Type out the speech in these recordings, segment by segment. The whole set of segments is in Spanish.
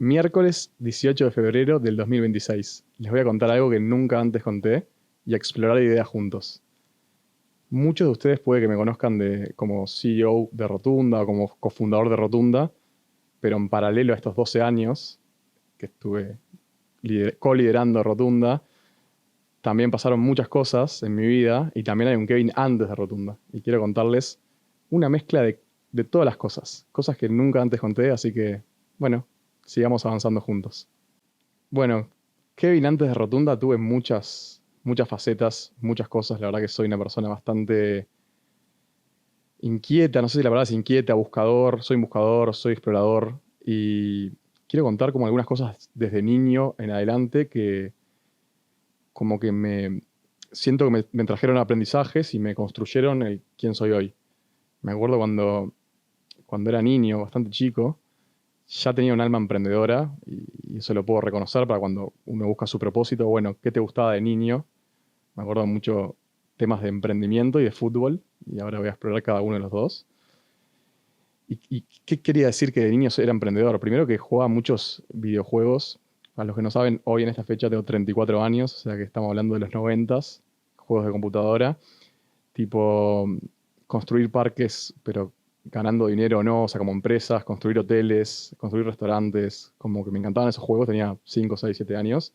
Miércoles 18 de febrero del 2026. Les voy a contar algo que nunca antes conté y a explorar ideas juntos. Muchos de ustedes puede que me conozcan como CEO de Rotunda o como cofundador de Rotunda, pero en paralelo a estos 12 años que estuve co-liderando Rotunda, también pasaron muchas cosas en mi vida y también hay un Kevin antes de Rotunda. Y quiero contarles una mezcla de todas las cosas, cosas que nunca antes conté, así que, bueno, sigamos avanzando juntos. Bueno, Kevin antes de Rotunda tuve muchas facetas, muchas cosas. La verdad que soy una persona bastante inquieta, no sé si la palabra es inquieta, buscador, soy explorador y quiero contar como algunas cosas desde niño en adelante que como que siento que me trajeron aprendizajes y me construyeron el quién soy hoy. Me acuerdo cuando era niño, bastante chico, ya tenía un alma emprendedora y eso lo puedo reconocer para cuando uno busca su propósito. Bueno, ¿qué te gustaba de niño? Me acuerdo mucho temas de emprendimiento y de fútbol y ahora voy a explorar cada uno de los dos. ¿Y qué quería decir que de niño era emprendedor? Primero que jugaba muchos videojuegos. A los que no saben, hoy en esta fecha tengo 34 años, o sea que estamos hablando de los 90s, juegos de computadora, tipo construir parques, pero ganando dinero o no, o sea, como empresas, construir hoteles, construir restaurantes, como que me encantaban esos juegos, tenía 5, 6, 7 años.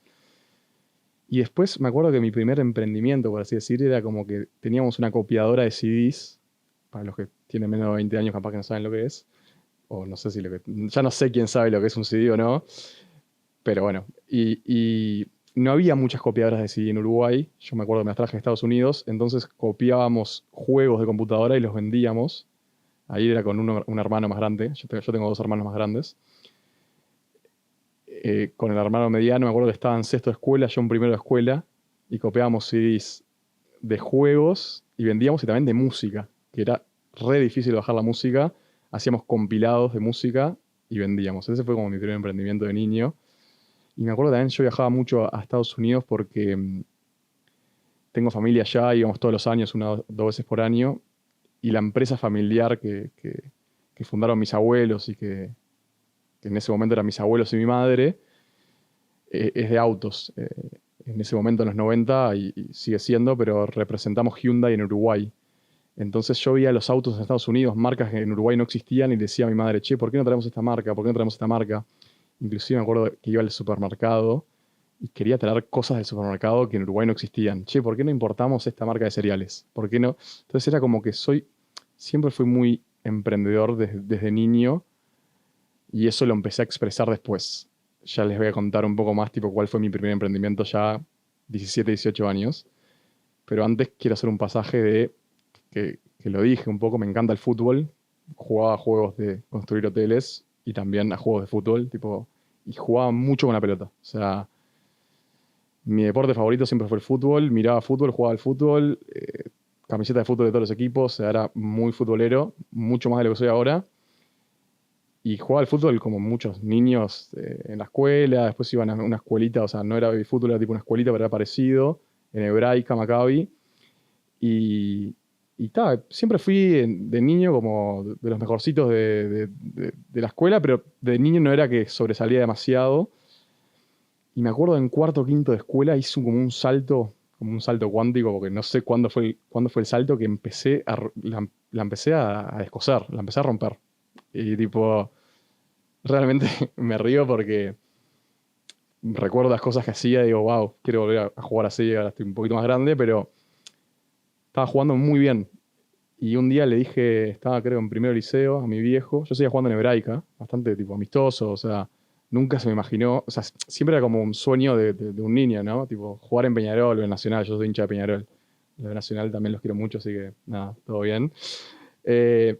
Y después me acuerdo que mi primer emprendimiento, por así decir, era como que teníamos una copiadora de CDs, para los que tienen menos de 20 años capaz que no saben lo que es, o no sé si ya no sé quién sabe lo que es un CD o no, pero bueno, y no había muchas copiadoras de CD en Uruguay, yo me acuerdo que me las traje de Estados Unidos, entonces copiábamos juegos de computadora y los vendíamos. Ahí era con un hermano más grande. Yo tengo dos hermanos más grandes. Con el hermano mediano, me acuerdo que estaba en sexto de escuela, yo en primero de escuela, y copiábamos CDs de juegos y vendíamos y también de música, que era re difícil bajar la música. Hacíamos compilados de música y vendíamos. Ese fue como mi primer emprendimiento de niño. Y me acuerdo también, yo viajaba mucho a Estados Unidos porque tengo familia allá, íbamos todos los años, una o dos veces por año, y la empresa familiar que fundaron mis abuelos y que en ese momento eran mis abuelos y mi madre, es de autos. En ese momento, en los 90, y sigue siendo, pero representamos Hyundai en Uruguay. Entonces yo veía los autos en Estados Unidos, marcas que en Uruguay no existían, y decía a mi madre, che, ¿por qué no traemos esta marca? ¿Por qué no traemos esta marca? Inclusive me acuerdo que iba al supermercado y quería traer cosas del supermercado que en Uruguay no existían. Che, ¿por qué no importamos esta marca de cereales? ¿Por qué no? Entonces era como que siempre fui muy emprendedor desde niño y eso lo empecé a expresar después. Ya les voy a contar un poco más, tipo, cuál fue mi primer emprendimiento ya 17, 18 años. Pero antes quiero hacer un pasaje que lo dije un poco, me encanta el fútbol. Jugaba a juegos de construir hoteles y también a juegos de fútbol, tipo, y jugaba mucho con la pelota. O sea, mi deporte favorito siempre fue el fútbol, miraba fútbol, jugaba al fútbol, camiseta de fútbol de todos los equipos, o sea, era muy futbolero, mucho más de lo que soy ahora. Y jugaba al fútbol como muchos niños en la escuela, después iban a una escuelita, o sea, no era fútbol, era tipo una escuelita, pero era parecido, en Hebraica, Maccabi. Y, siempre fui de niño como de los mejorcitos de la escuela, pero de niño no era que sobresalía demasiado. Y me acuerdo en cuarto o quinto de escuela hice como un salto cuántico, porque no sé cuándo fue el salto que la empecé a descoser, la empecé a romper. Y tipo, realmente me río porque recuerdo las cosas que hacía y digo, wow, quiero volver a jugar así, ahora estoy un poquito más grande, pero estaba jugando muy bien. Y un día le dije, estaba creo en primero liceo, a mi viejo, yo seguía jugando en Hebraica, bastante tipo amistoso, o sea, nunca se me imaginó, o sea, siempre era como un sueño de un niño, ¿no? Tipo, jugar en Peñarol o en Nacional, yo soy hincha de Peñarol. Los de Nacional también los quiero mucho, así que nada, todo bien. Eh,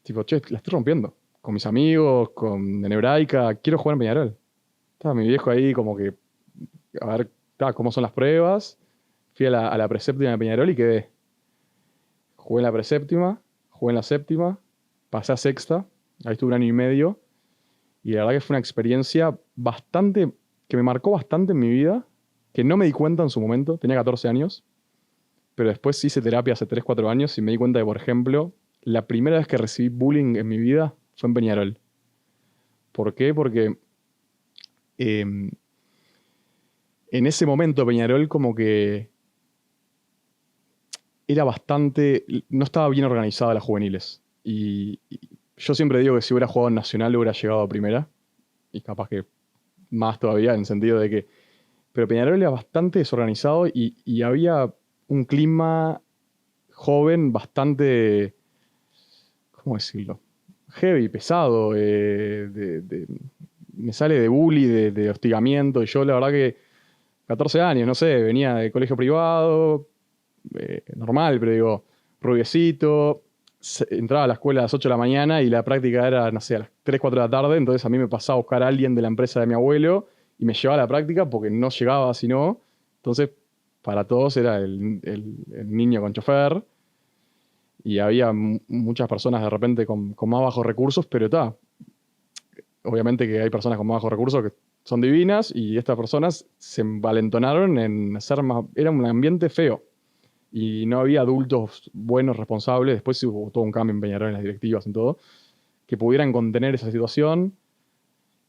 tipo, che, la estoy rompiendo. Con mis amigos, en Hebraica, quiero jugar en Peñarol. Estaba mi viejo ahí como que, a ver, cómo son las pruebas. Fui a la preséptima de Peñarol y quedé. Jugué en la preséptima, jugué en la séptima, pasé a sexta, ahí estuve un año y medio, y la verdad que fue una experiencia que me marcó bastante en mi vida, que no me di cuenta en su momento, tenía 14 años, pero después hice terapia hace 3 4 años y me di cuenta que, por ejemplo, la primera vez que recibí bullying en mi vida fue en Peñarol. ¿Por qué? Porque en ese momento Peñarol como que era bastante, no estaba bien organizada las juveniles. Y yo siempre digo que si hubiera jugado en Nacional hubiera llegado a primera, y capaz que más todavía, en el sentido de que, pero Peñarol era bastante desorganizado y había un clima joven bastante, ¿cómo decirlo? Heavy, pesado, me sale de bully, de hostigamiento, y yo la verdad que 14 años, no sé, venía de colegio privado, normal, pero digo, rubiecito, entraba a la escuela a las 8 de la mañana y la práctica era, no sé, a las 3 4 de la tarde, entonces a mí me pasaba a buscar a alguien de la empresa de mi abuelo y me llevaba a la práctica porque no llegaba si no. Entonces, para todos era el niño con chofer y había muchas personas de repente con más bajos recursos, pero está. Obviamente que hay personas con más bajos recursos que son divinas y estas personas se envalentonaron en hacer más. Era un ambiente feo y no había adultos buenos, responsables. Después sí hubo todo un cambio en Peñarol, en las directivas, en todo, que pudieran contener esa situación.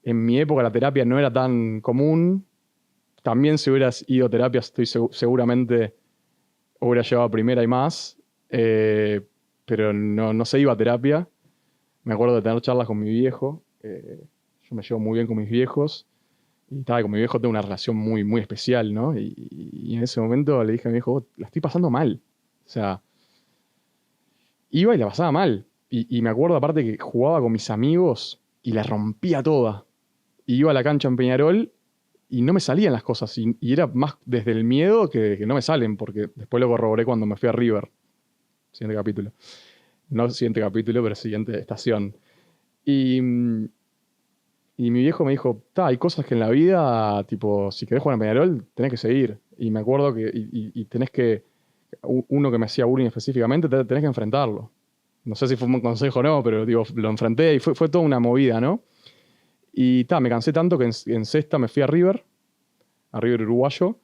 En mi época la terapia no era tan común. También si hubieras ido a terapia, estoy seguramente hubiera llevado a primera y más. Pero no se iba a terapia. Me acuerdo de tener charlas con mi viejo. Yo me llevo muy bien con mis viejos. Y estaba con mi viejo, tengo una relación muy, muy especial, ¿no? Y en ese momento le dije a mi viejo, la estoy pasando mal. O sea, iba y la pasaba mal. Y me acuerdo aparte que jugaba con mis amigos y la rompía toda. Y iba a la cancha en Peñarol y no me salían las cosas. Y era más desde el miedo que no me salen, porque después lo corroboré cuando me fui a River. Siguiente capítulo. No siguiente capítulo, pero siguiente estación. Y, y mi viejo me dijo, hay cosas que en la vida, tipo, si querés jugar en Peñarol, tenés que seguir. Y me acuerdo que, y tenés que, uno que me hacía bullying específicamente, tenés que enfrentarlo. No sé si fue un buen consejo o no, pero digo, lo enfrenté y fue toda una movida, ¿no? Y me cansé tanto que en sexta me fui a River Uruguayo.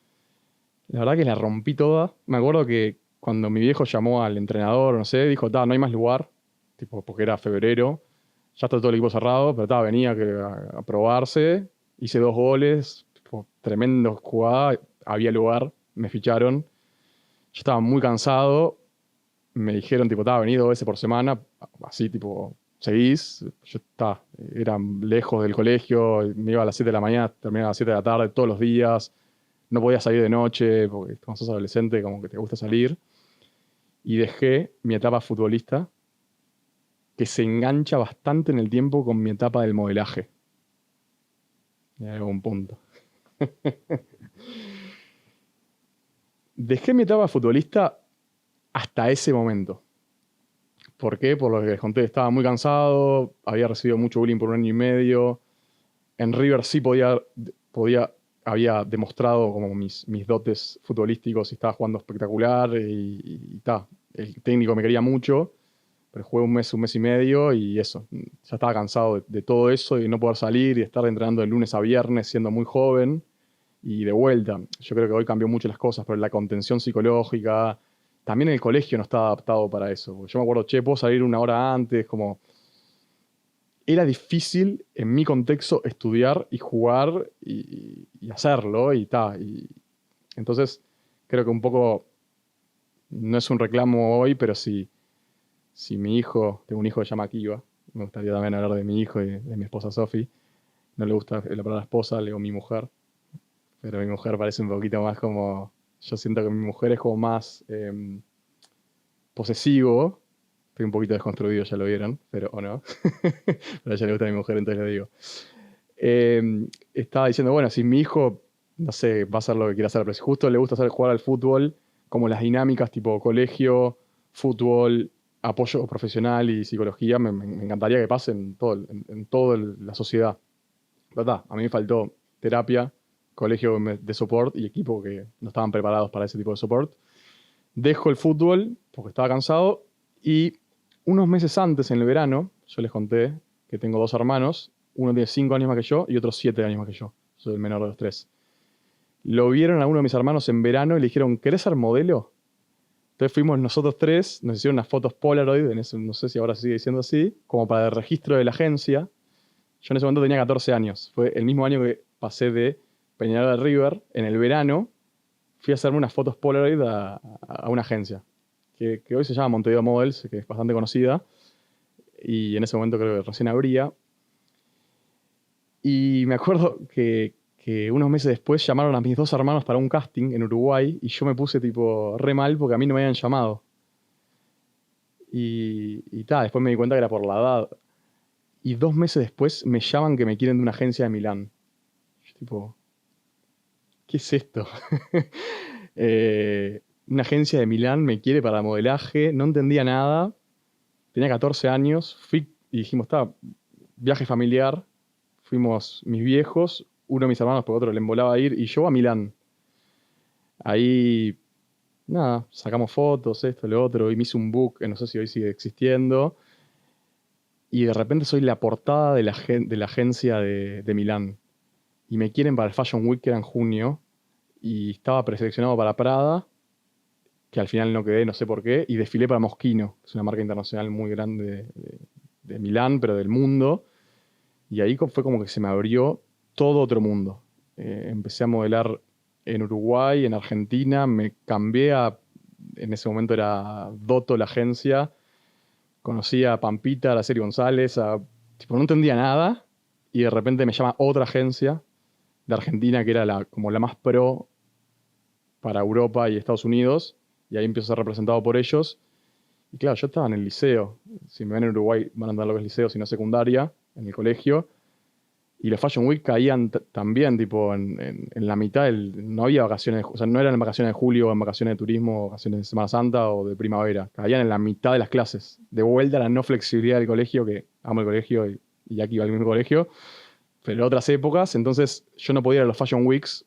La verdad que la rompí toda. Me acuerdo que cuando mi viejo llamó al entrenador, no sé, dijo, no hay más lugar, tipo, porque era febrero. Ya está todo el equipo cerrado, pero venía a probarse. Hice 2 goles, tipo, tremendo jugada, había lugar, me ficharon. Yo estaba muy cansado, me dijeron, tipo, vení 2 veces por semana, así, tipo, seguís. Yo era lejos del colegio, me iba a las 7 de la mañana, terminaba a las 7 de la tarde todos los días. No podía salir de noche, porque cuando sos adolescente como que te gusta salir. Y dejé mi etapa futbolista, que se engancha bastante en el tiempo con mi etapa del modelaje. En algún punto. Dejé mi etapa futbolista hasta ese momento. ¿Por qué? Por lo que les conté, estaba muy cansado, había recibido mucho bullying por 1 año y medio. En River sí había demostrado como mis dotes futbolísticos y estaba jugando espectacular y el técnico me quería mucho, pero jugué un mes y medio y eso, ya estaba cansado de todo eso y de no poder salir y estar entrenando de lunes a viernes siendo muy joven y de vuelta. Yo creo que hoy cambió mucho las cosas, pero la contención psicológica, también el colegio no estaba adaptado para eso. Porque yo me acuerdo, puedo salir 1 hora antes, como era difícil en mi contexto estudiar y jugar y hacerlo y entonces creo que un poco no es un reclamo hoy, pero si mi hijo, tengo un hijo que se llama Kiva, me gustaría también hablar de mi hijo y de mi esposa Sofi. No le gusta la palabra esposa, le digo mi mujer, pero mi mujer parece un poquito más como, yo siento que mi mujer es como más posesivo. Estoy un poquito desconstruido, ya lo vieron, pero o no. Pero a ella le gusta a mi mujer, entonces le digo. Estaba diciendo, bueno, si mi hijo, no sé, va a hacer lo que quiera hacer, pero si justo le gusta jugar al fútbol, como las dinámicas tipo colegio, fútbol, apoyo profesional y psicología, me encantaría que pase en toda la sociedad. ¿Verdad? A mí me faltó terapia, colegio de support y equipo que no estaban preparados para ese tipo de support. Dejo el fútbol porque estaba cansado y unos meses antes, en el verano, yo les conté que tengo 2 hermanos. Uno tiene 5 años más que yo y otro 7 años más que yo. Soy el menor de los 3. Lo vieron a uno de mis hermanos en verano y le dijeron, ¿querés ser modelo? Entonces fuimos nosotros 3, nos hicieron unas fotos Polaroid, no sé si ahora sigue diciendo así, como para el registro de la agencia. Yo en ese momento tenía 14 años. Fue el mismo año que pasé de Peñarol a River. En el verano fui a hacerme unas fotos Polaroid a una agencia, que hoy se llama Montevideo Models, que es bastante conocida. Y en ese momento creo que recién abría. Y me acuerdo que unos meses después llamaron a mis dos hermanos para un casting en Uruguay y yo me puse tipo re mal porque a mí no me habían llamado. Y tal, después me di cuenta que era por la edad. Y 2 meses después me llaman que me quieren de una agencia de Milán. Yo tipo, ¿qué es esto? Una agencia de Milán me quiere para modelaje, no entendía nada. Tenía 14 años, fui y dijimos, está, viaje familiar. Fuimos mis viejos, uno de mis hermanos, porque otro le embolaba ir, y yo a Milán. Ahí, nada, sacamos fotos, esto, lo otro, y me hice un book, que no sé si hoy sigue existiendo. Y de repente soy la portada de la agencia de Milán. Y me quieren para el Fashion Week, que era en junio. Y estaba preseleccionado para Prada, que al final no quedé, no sé por qué. Y desfilé para Moschino, que es una marca internacional muy grande de Milán, pero del mundo. Y ahí fue como que se me abrió todo otro mundo. Empecé a modelar en Uruguay, en Argentina, me cambié en ese momento era Doto la agencia, conocí a Pampita, a Araceli González, tipo, no entendía nada, y de repente me llama otra agencia de Argentina que era como la más pro para Europa y Estados Unidos, y ahí empiezo a ser representado por ellos. Y claro, yo estaba en el liceo, si me ven en Uruguay van a entender lo que es liceo, sino secundaria, en el colegio. Y los Fashion Week caían también, tipo, en la mitad no había vacaciones, o sea, no eran en vacaciones de julio, o en vacaciones de turismo, o vacaciones de Semana Santa o de primavera. Caían en la mitad de las clases. De vuelta a la no flexibilidad del colegio, que amo el colegio y aquí va al mismo colegio, pero en otras épocas. Entonces yo no podía ir a los Fashion Weeks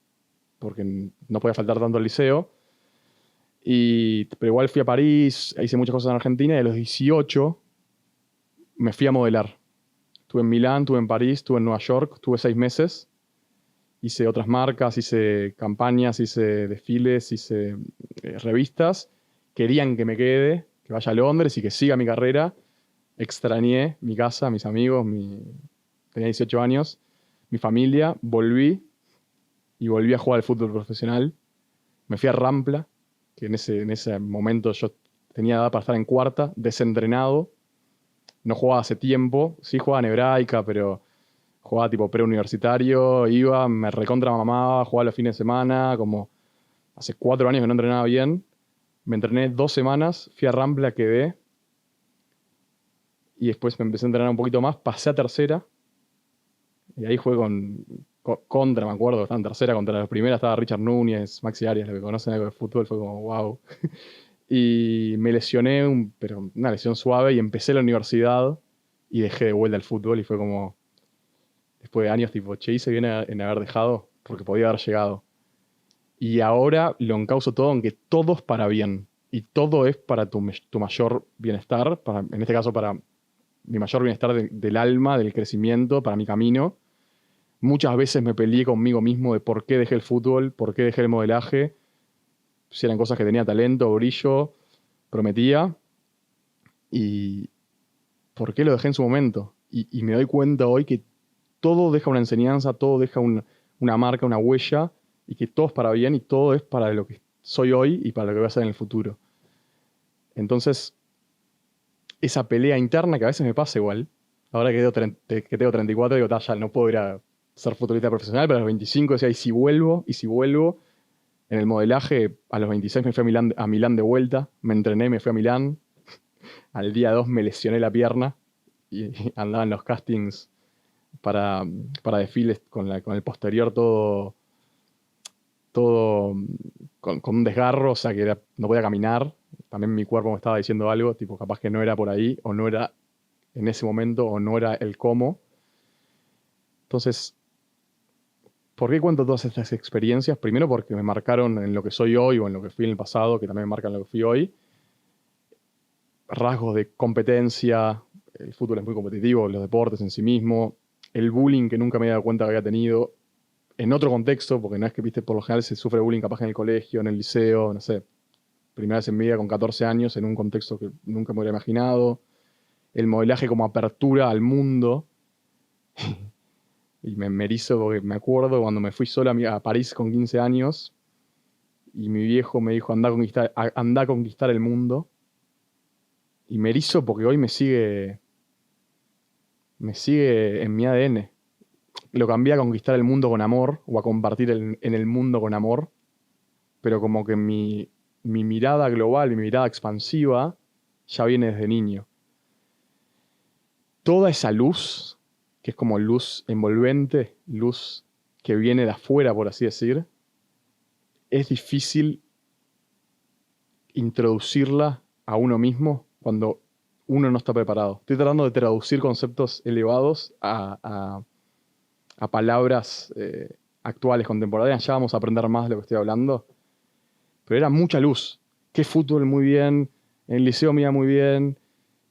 porque no podía faltar tanto al liceo. Pero igual fui a París, hice muchas cosas en Argentina y a los 18 me fui a modelar. Estuve en Milán, estuve en París, estuve en Nueva York, estuve 6 meses. Hice otras marcas, hice campañas, hice desfiles, hice revistas. Querían que me quede, que vaya a Londres y que siga mi carrera. Extrañé mi casa, mis amigos, tenía 18 años, mi familia. Volví y volví a jugar al fútbol profesional. Me fui a Rampla, que en ese momento yo tenía edad para estar en cuarta, desentrenado. No jugaba hace tiempo, sí jugaba en hebraica, pero jugaba tipo preuniversitario, iba, me recontra mamaba, jugaba los fines de semana, como hace 4 años que no entrenaba bien. Me entrené 2 semanas, fui a Rampla, quedé, y después me empecé a entrenar un poquito más, pasé a tercera, y ahí jugué contra, me acuerdo, estaba en tercera, contra la primera estaba Richard Núñez, Maxi Arias, lo que conocen algo de fútbol, fue como wow. Y me lesioné, pero una lesión suave, y empecé la universidad, y dejé de vuelta el fútbol, y fue como, después de años, tipo, che, hice bien en haber dejado, porque podía haber llegado. Y ahora lo encauzo todo en que todo es para bien. Y todo es para tu mayor bienestar, en este caso para mi mayor bienestar del alma, del crecimiento, para mi camino. Muchas veces me peleé conmigo mismo de por qué dejé el fútbol, por qué dejé el modelaje, si eran cosas que tenía talento, brillo, prometía, y por qué lo dejé en su momento. Y me doy cuenta hoy que todo deja una enseñanza, todo deja una marca, una huella, y que todo es para bien y todo es para lo que soy hoy y para lo que voy a ser en el futuro. Entonces, esa pelea interna que a veces me pasa igual, ahora que tengo 34, digo, ya no puedo ir a ser futbolista profesional, pero a los 25 decía, y si vuelvo, en el modelaje, a los 26 me fui a Milán de vuelta, me entrené, me fui a Milán, al día 2 me lesioné la pierna y andaba en los castings para, para desfiles con el posterior todo con un desgarro, o sea que no podía caminar. También mi cuerpo me estaba diciendo algo, tipo capaz que no era por ahí, o no era en ese momento, o no era el cómo. Entonces, ¿por qué cuento todas estas experiencias? Primero porque me marcaron en lo que soy hoy o en lo que fui en el pasado, que también me marcan lo que fui hoy. Rasgos de competencia, el fútbol es muy competitivo, los deportes en sí mismo, el bullying que nunca me había dado cuenta que había tenido, en otro contexto, porque no es que, viste, por lo general se sufre bullying capaz en el colegio, en el liceo, no sé, primera vez en mi vida con 14 años, en un contexto que nunca me hubiera imaginado, el modelaje como apertura al mundo, Y me erizo porque me acuerdo cuando me fui solo a París con 15 años y mi viejo me dijo, anda a conquistar el mundo. Y me erizo porque hoy me sigue en mi ADN. Lo cambié a conquistar el mundo con amor o a compartir en el mundo con amor, pero como que mi mirada global, mi mirada expansiva, ya viene desde niño. Toda esa luz, que es como luz envolvente, luz que viene de afuera, por así decir, es difícil introducirla a uno mismo cuando uno no está preparado. Estoy tratando de traducir conceptos elevados a palabras actuales, contemporáneas. Ya vamos a aprender más de lo que estoy hablando. Pero era mucha luz. Que fútbol muy bien, en el liceo me iba muy bien,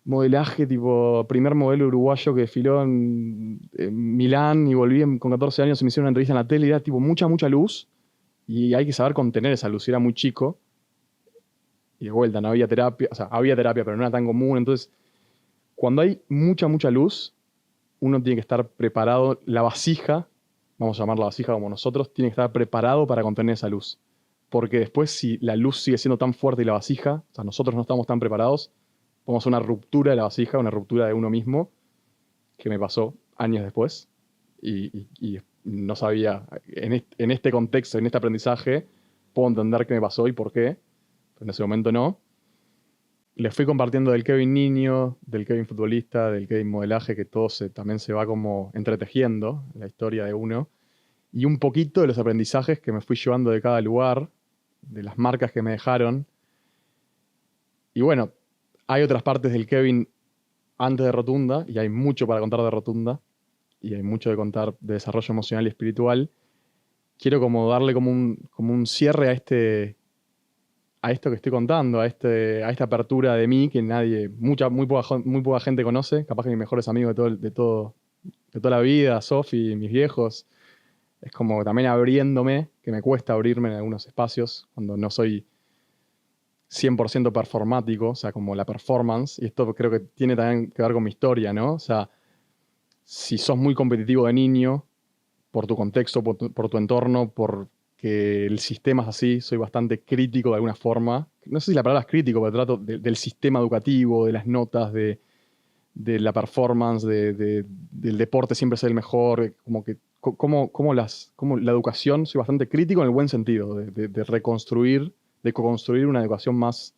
modelaje, tipo, primer modelo uruguayo que desfiló en Milán y volví con 14 años y me hicieron una entrevista en la tele y era tipo mucha luz y hay que saber contener esa luz. Era muy chico y de vuelta no había terapia, o sea, había terapia pero no era tan común. Entonces, cuando hay mucha luz, uno tiene que estar preparado, la vasija, vamos a llamarla vasija como nosotros, tiene que estar preparado para contener esa luz. Porque después si la luz sigue siendo tan fuerte y la vasija, o sea, nosotros no estamos tan preparados, podemos hacer una ruptura de la vasija, una ruptura de uno mismo, que me pasó años después. Y no sabía, en este contexto, en este aprendizaje, puedo entender qué me pasó y por qué, pero en ese momento no. Les fui compartiendo del Kevin niño, del Kevin futbolista, del Kevin modelaje, que todo también se va como entretejiendo en la historia de uno. Y un poquito de los aprendizajes que me fui llevando de cada lugar, de las marcas que me dejaron. Y bueno, hay otras partes del Kevin antes de Rotunda, y hay mucho para contar de Rotunda, y hay mucho de contar de desarrollo emocional y espiritual. Quiero como darle como un cierre a esto que estoy contando, a esta apertura de mí que muy poca gente conoce, capaz que mis mejores amigos de toda la vida, Sofi, mis viejos. Es como también abriéndome, que me cuesta abrirme en algunos espacios cuando no soy 100% performático, o sea, como la performance, y esto creo que tiene también que ver con mi historia, ¿no? O sea, si sos muy competitivo de niño, por tu contexto, por tu entorno, porque el sistema es así, soy bastante crítico de alguna forma. No sé si la palabra es crítico, pero trato del sistema educativo, de las notas, de la performance, del deporte siempre ser el mejor, como que como la educación, soy bastante crítico en el buen sentido, de reconstruir, de co-construir una educación más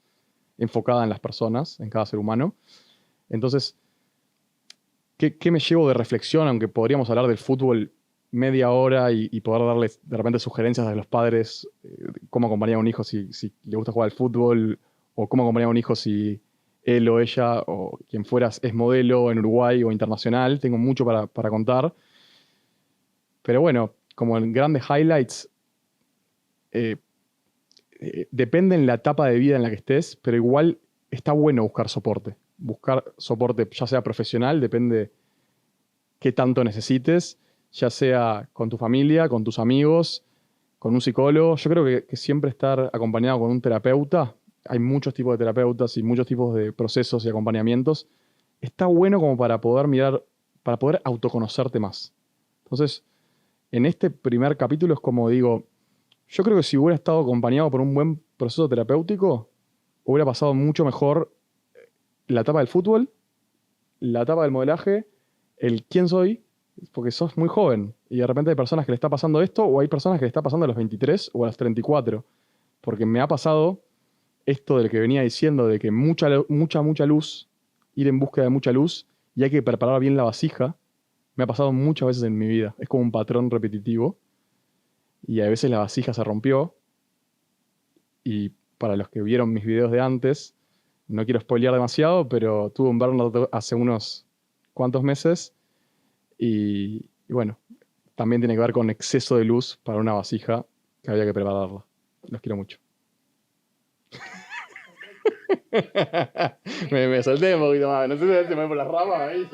enfocada en las personas, en cada ser humano. Entonces, ¿qué me llevo de reflexión? Aunque podríamos hablar del fútbol media hora y poder darles de repente sugerencias a los padres, cómo acompañar a un hijo si le gusta jugar al fútbol, o cómo acompañar a un hijo si él o ella o quien fueras es modelo en Uruguay o internacional. Tengo mucho para contar. Pero bueno, como en grandes highlights, eh, depende en la etapa de vida en la que estés, pero igual está bueno buscar soporte. Buscar soporte ya sea profesional, depende qué tanto necesites, ya sea con tu familia, con tus amigos, con un psicólogo. Yo creo que siempre estar acompañado con un terapeuta, hay muchos tipos de terapeutas y muchos tipos de procesos y acompañamientos, está bueno como para poder mirar, para poder autoconocerte más. Entonces, en este primer capítulo es como digo, yo creo que si hubiera estado acompañado por un buen proceso terapéutico, hubiera pasado mucho mejor la etapa del fútbol, la etapa del modelaje, el quién soy, porque sos muy joven y de repente hay personas que le está pasando esto o hay personas que le está pasando a los 23 o a los 34, porque me ha pasado esto del que venía diciendo, de que mucha luz, ir en búsqueda de mucha luz y hay que preparar bien la vasija, me ha pasado muchas veces en mi vida. Es como un patrón repetitivo y a veces la vasija se rompió y para los que vieron mis videos de antes, no quiero spoilear demasiado, pero tuve un burnout hace unos cuantos meses y bueno, también tiene que ver con exceso de luz para una vasija que había que prepararla. Los quiero mucho. me solté un poquito más. No sé si se me por las ramas. Ahí,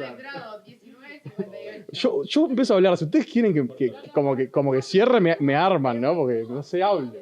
yo empiezo a hablar. Si ustedes quieren como que cierre, me arman, ¿no? Porque no sé, hablo.